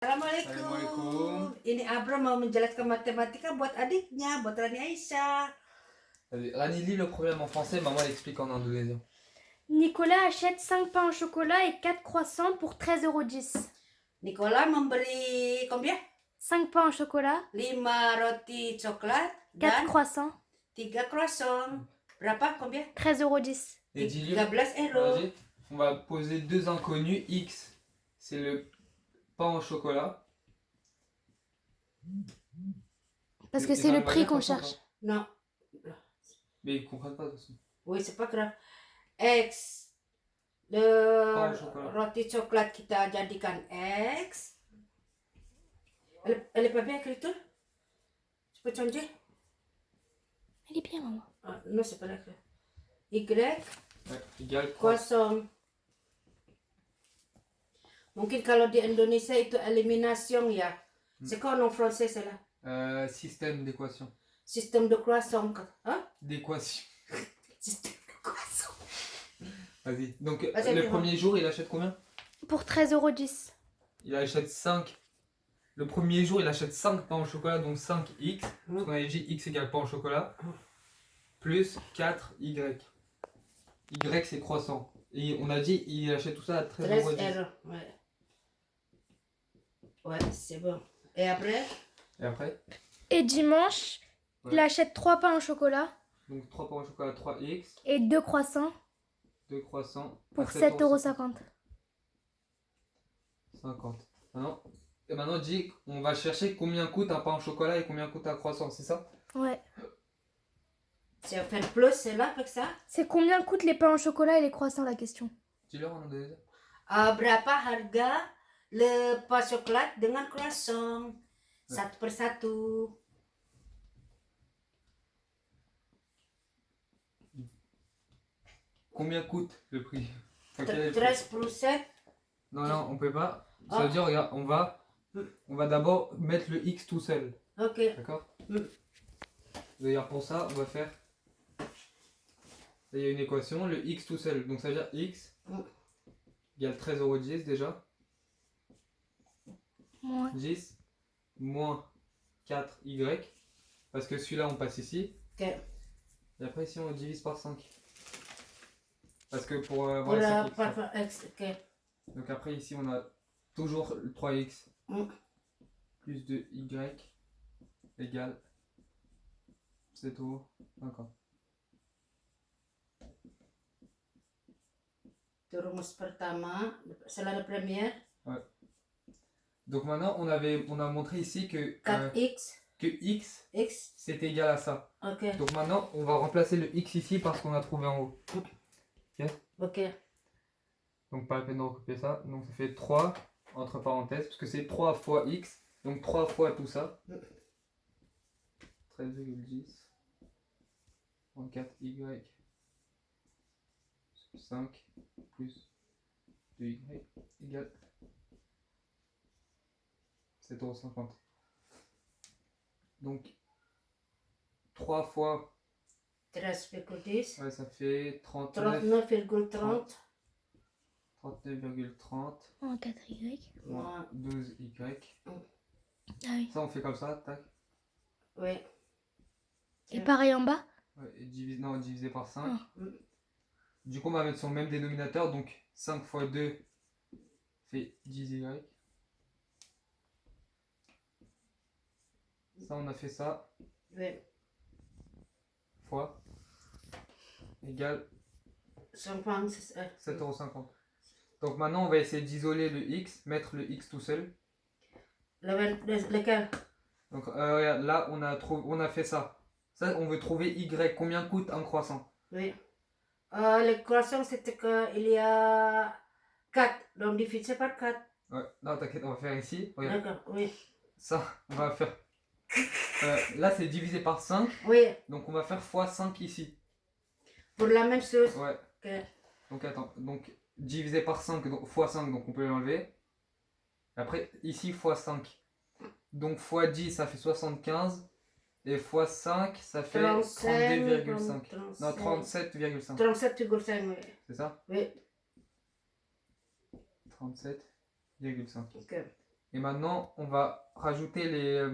Assalamualaikum. Ini Abra mau menjelaskan matematika buat adiknya, buat Rani Aisyah. Rani, lis le problème en français, maman l'explique en indonésien. Nicolas achète 5 pains au chocolat et 4 croissants pour 13,10 €. Nicola memberi combien? 5 pains au chocolat, 5 roti coklat 4 dan croissants, 3 croissant. Berapa combien? 13,10 €. Et dis-lui, 13 €. vas-y, on va poser deux inconnus. X, c'est le pain au chocolat. Parce que Et c'est dans le le prix magasin, qu'on ça cherche. Non. Mais ils comprennent pas de toute façon. Oui, c'est pas grave. X. Le Pain au chocolat. roti coklat kita jadikan X. Elle est pas bien écrite? Tu peux changer? Elle est bien, maman. Ah, non, c'est pas là. Y. Ouais, égal 3. Kosong. Mungkin kalau di Indonesia itu elimination ya. C'est quoi en français cela? Système d'équation. Système de croissant. Hein? D'équation. Système de croissant. Vas-y. Donc, Vas-y, le mais premier jour, il achète combien? Pour 13,10 €. Il achète 5. Le premier jour, il achète 5 pains au chocolat, donc 5x. Parce qu'on avait dit x égale pain au chocolat. Plus 4y. Y, c'est croissant. Et on a dit, il achète tout ça à 13,10 13 €. €. Ouais. Ouais, c'est bon. Et après? Et après, Et dimanche, ouais. il achète 3 pains au chocolat Donc 3 pains au chocolat, 3x. et 2 croissants 2 croissants. pour à 7,50 €. 50. Maintenant, et maintenant, dis, on va chercher combien coûte un pain au chocolat et combien coûte un croissant, c'est ça? Ouais. C'est faire plus, c'est là avec ça? C'est combien coûtent les pains au chocolat et les croissants, la question? Dis-leur en indonésien. Berapa harga le pain coklat dengan croissant? Satu per satu. Combien coûte le prix? Enfin, quel est le prix? 13 pour 7. Non, non, on peut pas. Ça veut dire, regarde, on va d'abord mettre le x tout seul. Ok. D'accord? D'ailleurs, pour ça, on va faire. Là, il y a une équation, le x tout seul. Donc ça veut dire x égale 13,10 € déjà. Moins. 10 moins 4y. Parce que celui-là, on passe ici. Ok. Et après, ici, on divise par 5. Parce que pour Pour avoir la 5x. parfum X. Ok. Donc après, ici, on a toujours le 3x plus 2y égale 7,50 €. Itu rumus pertama, selalu première. Ouais. Donc maintenant, on a montré ici que 4x. Que x X. c'est égal à ça. Ok. Donc maintenant, on va remplacer le x ici parce qu'on a trouvé en haut. Ok. Donc pas la peine de recopier ça. Donc ça fait 3 entre parenthèses, parce que c'est 3 fois x. Donc 3 fois tout ça. 13,10 moins 4y 5 plus 2y égale 7,50 €. Donc 3 fois 13,10. ouais, ça fait 39,30. 39,30 Moins 4y. moins 12y. Ah oui. Ça on fait comme ça, tac. Oui. Et pareil en bas? Ouais, et divisé par 5. Du coup on va mettre sur le même dénominateur, donc 5 fois 2 fait 10y. Ça on a fait ça. Oui. Fois égale 7,50 €. Donc maintenant on va essayer d'isoler le x, mettre le x tout seul. Lequel? Donc regarde, là on a fait ça. Ça on veut trouver y. Combien coûte un croissant? Oui. Le croissant, c'était qu'il y a 4. Donc divisé par 4. Ouais, non t'inquiète, on va faire ici. Regarde. D'accord, oui. Ça, on va faire. Là c'est divisé par 5. Oui. Donc on va faire fois 5 ici. Pour la même chose. Ouais. Ok. Donc attends, donc divisé par 5, donc fois 5, donc on peut l'enlever. Après ici fois 5. Donc fois 10 ça fait 75. Et fois 5 ça fait 32,5. Non, 37,5. 37,5, oui. C'est ça? Oui. 37,5. Ok. Et maintenant, on va rajouter les...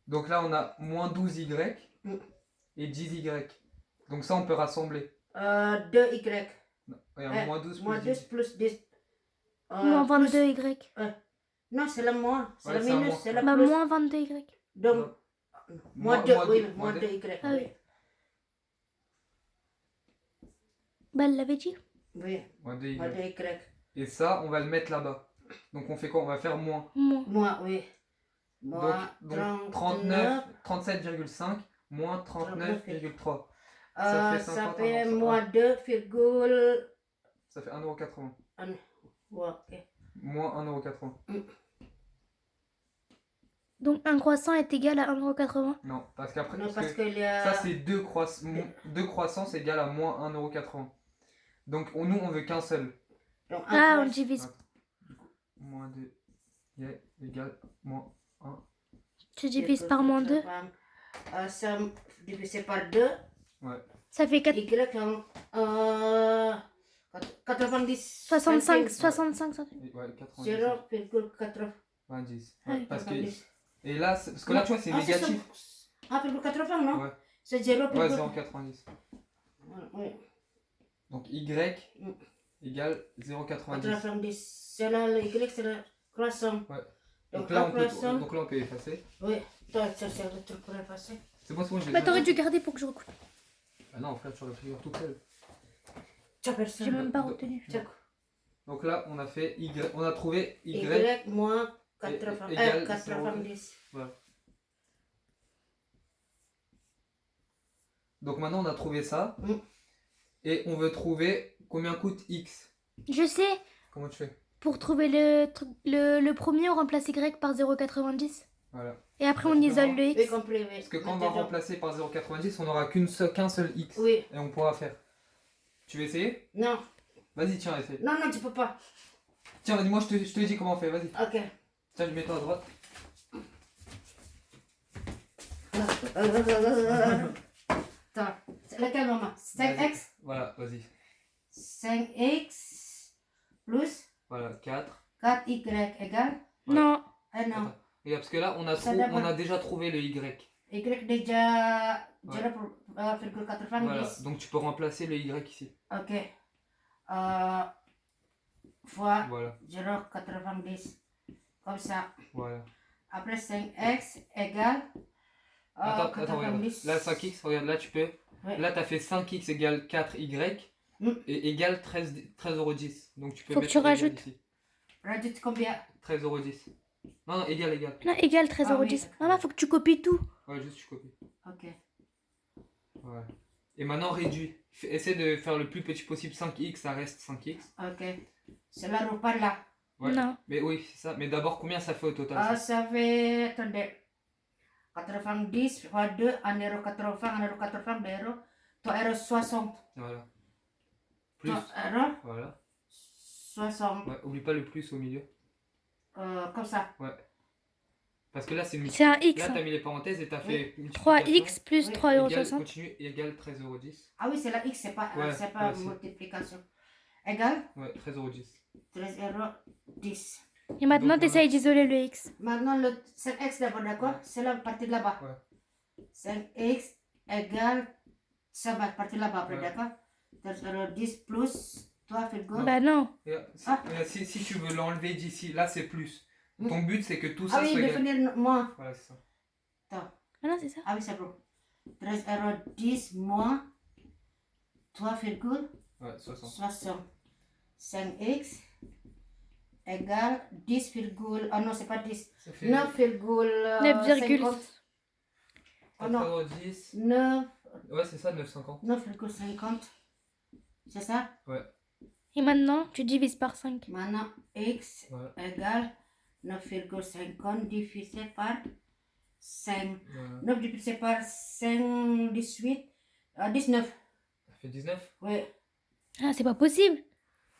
Donc là, on a moins 12y Mm. et 10y. Donc ça, on peut rassembler. 2y. Non, regarde, moins 12 Moins plus 12 10. plus 10. Moins 22y. Non, c'est la moins. C'est Ouais, la c'est un minus, moins. c'est la Bah, plus. moins 22y. Donc, Non. moins 2, oui, deux, moins deux. 2y. Ah Oui. oui. Bah, elle l'avait dit. Oui, Moins 2y. moins 2y. Et ça, on va le mettre là-bas. Donc on fait quoi? On va faire moins. Moins. Moins, oui. Moins Donc 39. 37,5 moins 39,3. Ça fait 50, fait un, moins 2, Ça fait 1,80 €. ouais, ok. Moins 1,80 €. Donc, un croissant est égal à 1,80 €. Non, parce qu'après, Non, parce parce que qu'il y a. ça c'est deux croissants c'est égal à moins 1,80 €. Donc nous on veut qu'un seul. Donc, Ah, on croissant- divise. Du coup, moins 2 y égale moins 1. Tu divises par moins 2. Ça divisé par 2. Ça fait 4... Y en 90. 65 centimes. Ouais, 90. 0,80. 90. Ah oui, Parce que, 90. et là, parce que là tu vois c'est négatif. 1,80, non? Ouais. C'est 0,80. Ouais, 0,90. Oui. Donc y Mm. égale 0,90. 90. C'est là, le Y, c'est le croissant. Ouais. Donc, Donc là, un croissant. donc là on peut effacer. Oui, toi, ça sert le truc pour effacer. C'est bon, je l'ai Bah, déjà t'aurais fait. dû garder pour que je recoupe. Ah non, en fait, tu aurais pu faire tout seul. Tu as personne. J'ai même pas retenu. Donc là, on a fait on a trouvé y. Y moins 80, égale 90. Voilà. Donc maintenant, on a trouvé ça. Mm. Et on veut trouver combien coûte x. Je sais. Comment tu fais? Pour trouver le premier, on remplace y par 0,90. Voilà. Et après, on Non. isole le Oui, x. compris, oui. Parce que quand on va remplacer par 0,90, on n'aura qu'un seul x. Oui. Et on pourra faire. Tu veux essayer? Non, Vas-y, tiens, essaye. non, non, tu peux pas. Tiens, dis-moi, je te dis comment on fait, vas-y. Ok. Tiens, je mets toi à droite. Attends, c'est lequel, maman? 5x? Voilà, vas-y. 5x plus Voilà, 4. 4y égale? Ouais. Non. Ah non. Attends. Regarde, parce que là, Ça d'abord. on a déjà trouvé le y. Y déjà Ouais. 0,90. Voilà, donc tu peux remplacer le y ici. Ok. Fois Voilà, 0,90. Comme ça. voilà. Après 5x égale Attends, regarde. 90. Là, 5x, regarde, là tu peux. Ouais. Là, tu as fait 5x égale 4y Mm. et égale 13,10 €. Donc tu peux Faut que mettre tu égal rajoutes. ici. Rajoute combien? 13,10 €. Non, non, égal. Non, égal 13,10 €. Ah oui. Maman, faut que tu copies tout. Ouais, juste tu copies. Ok. Voilà. Et maintenant, réduis. Essaie de faire le plus petit possible. 5x, ça reste 5x. Ok. C'est la roue par là. Ouais. Non. Mais oui, c'est ça. Mais d'abord, combien ça fait au total Ah, ça ça fait, attendez, 90 fois 2, 1,80 €, 1,80 €, 3,60 €. Voilà. Plus. 3,60 Voilà. €. Ouais, oublie pas le plus au milieu. Comme ça. Parce que là, c'est une C'est un x. Là, hein. t'as mis les parenthèses et t'as fait 3x plus Oui. 3,60 €. Continue, égale 13,10 Ah oui, c'est la x, c'est pas, Ouais, c'est pas ouais, c'est- multiplication. Égal €. Ouais, 13,10 13,10 €. Et maintenant, Donc, t'essayes d'isoler le x. Maintenant, le 5x d'abord, d'accord? Ouais. C'est la partie là-bas. Ouais. 5x égale, ça va partir là-bas après, Ouais. d'accord? 13,10 plus 3,5. Bah non. Regarde, Ah. si tu veux l'enlever d'ici, là, c'est plus. Mm. Ton but, c'est que tout Ah ça oui, soit égal. définir moins. Voilà, c'est ça. Ah non, c'est ça. Ah oui, c'est bon. 13,10 moins 3,60. Ouais, 60. 5x égale 10, ah non, c'est pas 10. Ça fait 9,50. Oh non, 4,10. 9, Ouais, c'est ça, 9,50. 9,50. C'est ça? Et maintenant, tu divises par 5. Maintenant, x Voilà. égale 9,50 divisé par 5. Voilà. 9 divisé par 5, 18, 19. Ça fait 19. Oui. Ah, c'est pas possible.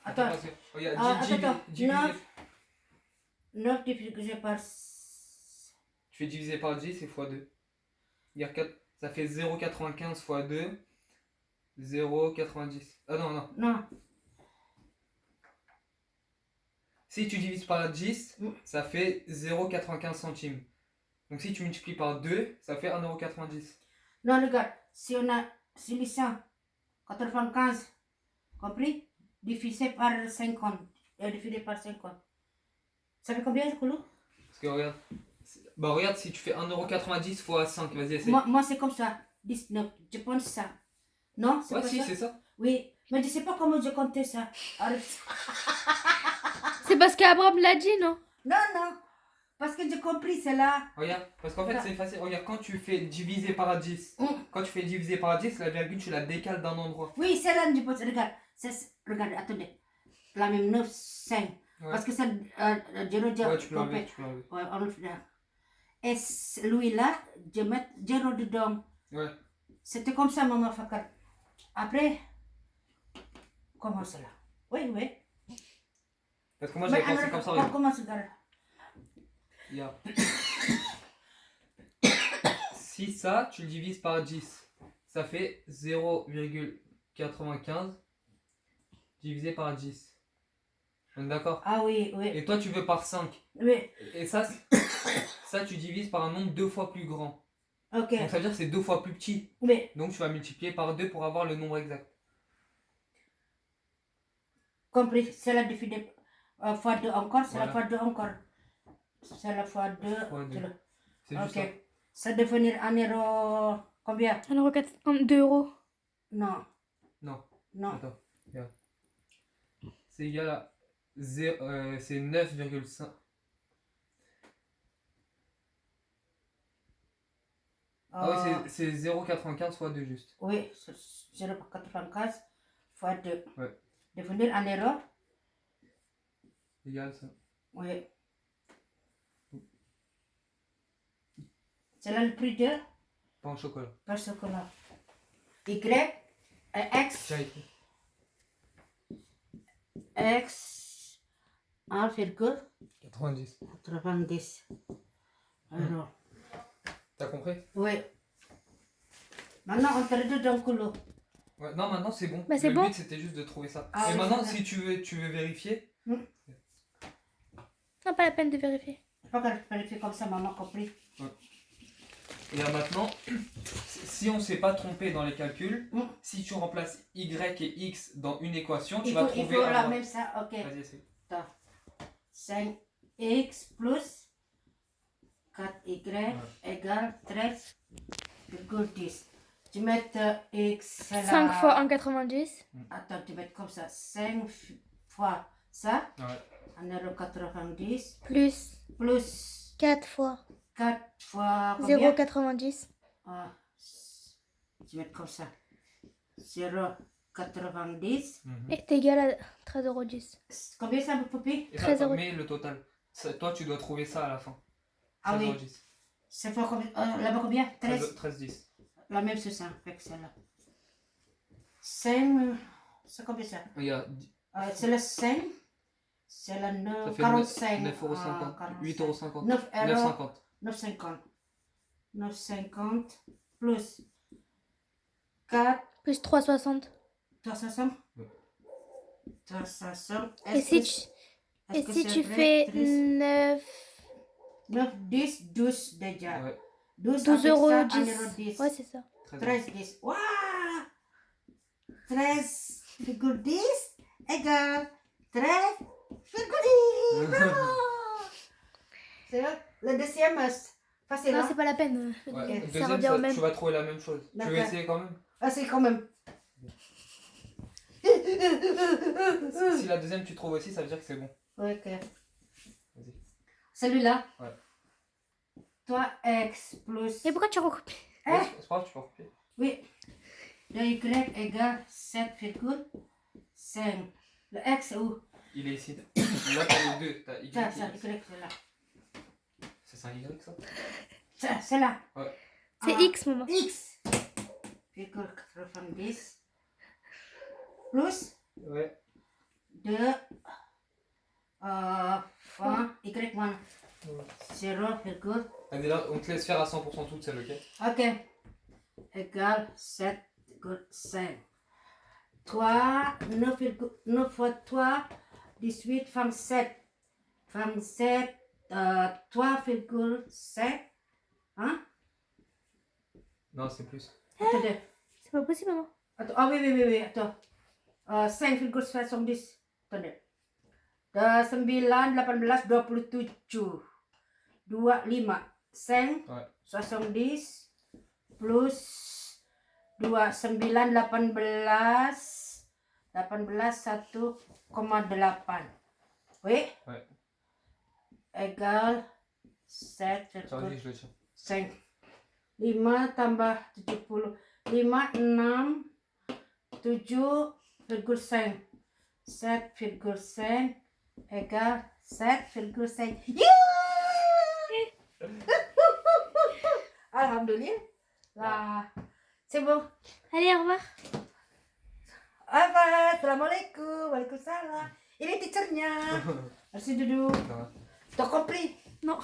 Attends, Parce que, regarde, attends, divisé- 9 divisé par... Tu fais diviser par 10 et fois 2. Regarde, ça fait 0,95 fois 2. 0,90. Ah non. Non, Si tu divises par 10, Mm. ça fait 0,95 centimes. Donc si tu multiplies par 2, ça fait 1,90 €. Non, regarde, si on a 695, compris? Divisé par 50. Divisé par 50. Ça fait combien, ce couloir? Parce que regarde, bah regarde si tu fais 1,90 € fois 5, vas-y essaye. Moi c'est comme ça. 19. Je pense ça. Non, c'est Ouais, pas si, ça? c'est ça. Oui, mais je sais pas comment je comptais ça. Arrête. C'est parce qu'Abraham l'a dit, non? Non, non. Parce que j'ai compris, c'est là. Regarde, parce qu'en fait Non. c'est facile. Regarde, quand tu fais diviser par 10, Mm. quand tu fais diviser par 10, la virgule tu la décales d'un endroit. Oui, c'est là, je pense. Regarde. Regarde, attendez. La même 9, 5. Ouais, Parce que ça, je ouais tu peux l'enlever, tu peux l'enlever. Ouais, on le fait. Et lui là, je mets 0 dedans. Ouais, C'était comme ça, maman Fakar. Après, comment cela? Oui, oui. parce que moi j'avais pensé comme ça, On regarde. commence, regarde. Regarde. Si ça, tu le divises par 10, ça fait 0,95 divisé par 10. On est d'accord? Ah oui, oui. Et toi tu veux par 5. Oui, Et ça, ça tu divises par un nombre 2 fois plus grand. ok. Donc ça veut dire que c'est 2 fois plus petit. Oui, Donc tu vas multiplier par 2 pour avoir le nombre exact. compris. C'est la divisée fois 2 encore, c'est la Voilà. fois 2 encore. C'est la fois 2. Fois deux. C'est juste Ok. Ça devenir 1 € combien? 2 euros. Non, ça. Non, non. attends. Regarde. C'est égal à c'est 9,5. Ah oui, c'est 0,95 fois 2 juste. Oui, c'est 0,95 fois 2. Ouais. Devenir 1 €. Égal ça. Oui. C'est là le prix de Pain au chocolat. par chocolat. Y, X, J'ai écrit. X, 90. 1,90 €. T'as compris? Oui. Maintenant, on te redonne dans le couloir. Ouais, non, maintenant c'est bon. Bah, c'est le bon. but c'était juste de trouver ça. Ah Et oui, maintenant, c'est ça. si tu veux vérifier, Non, pas la peine de vérifier. Je pas qu'elle vérifie comme ça, maman compris. et là maintenant, si on s'est pas trompé dans les calculs, Mm. si tu remplaces y et x dans une équation, tu Il vas faut trouver la à droite. même ça, ok. Vas-y, essaye. Attends. 5x plus 4y égale 13,10. Tu mets x, c'est là. 5 fois 1,90. Attends, tu mets comme ça. 5 fois ça, Ouais. 1,90 € Plus plus 4 fois 4 fois combien? 0,90. Ah, tu mets comme ça. 0,90. Mhm. Est égal à 13,10 €. Combien ça, mon poupée? Et 13 ça euros. met le total. Toi, tu dois trouver ça à la fin. Ah oui. 13,10. C'est fois combien? Là-bas combien? 13. 13,10. La même c'est ça, avec celle-là. 5, c'est combien ça? Regarde, C'est le 5, c'est le ça 9, fait 45. 9,50 45. 8,50 9 euros. 9,50. 9,50. 9,50 plus 4, Plus 3,60. 360. Ouais. 360. Et si tu fais 9, 9, 10, 12 déjà. Ouais, 12 12 euros avec ça, 10. 1,10 €. Ouais, c'est ça. 13, 10. Waouh! 13,10 égale 13,10. Bravo! C'est vrai? Le deuxième, facile. Non, Hein? c'est pas la peine. Ouais. Ça Deuxième, revient au même. tu vas trouver la même chose. Tu veux D'accord. essayer quand même? Ah, c'est quand même. Si la deuxième tu trouves aussi, ça veut dire que c'est bon. Ok. Vas-y. Celui-là. Ouais. 3x plus. Et pourquoi tu recopies? Hein? Ouais, c'est pas grave, tu peux recopier. Oui. Le y égale 7,5. Le x est où? Il est ici. Là, t'as les deux. T'as y, Ça, et ça, x. y, c'est là. C'est un y ça? Ça, c'est là. Ouais. C'est Ah, X, maman. X. 90 plus Ouais. 2 fois y moins 0, Allez, là, on te laisse faire à 100% toutes celles, ok? ok, égale 7,5. 3, 9 fois 3, 18 fois 7. 27, 3,7. Hein? Non, c'est plus. Attendez. C'est pas possible, maman. Attends, ah oui, attends. 5,70. Attendez. 9, 18, 27. 25. 5, Ouais. 70. Plus 2, 9, 18. 1,8. Oui? Ouais. Égal Ça, vas-y, je le tiens. 7,5. 5 tambah 70. 5, 6, 7,5. 7,5 égale 7,5. Alhamdulillah. Là. C'est bon. Allez, au revoir. Assalamualaikum. Waalaikumsalam. Ini teachernya. Harus duduk. Ça va. T'as compris? Non. Oh.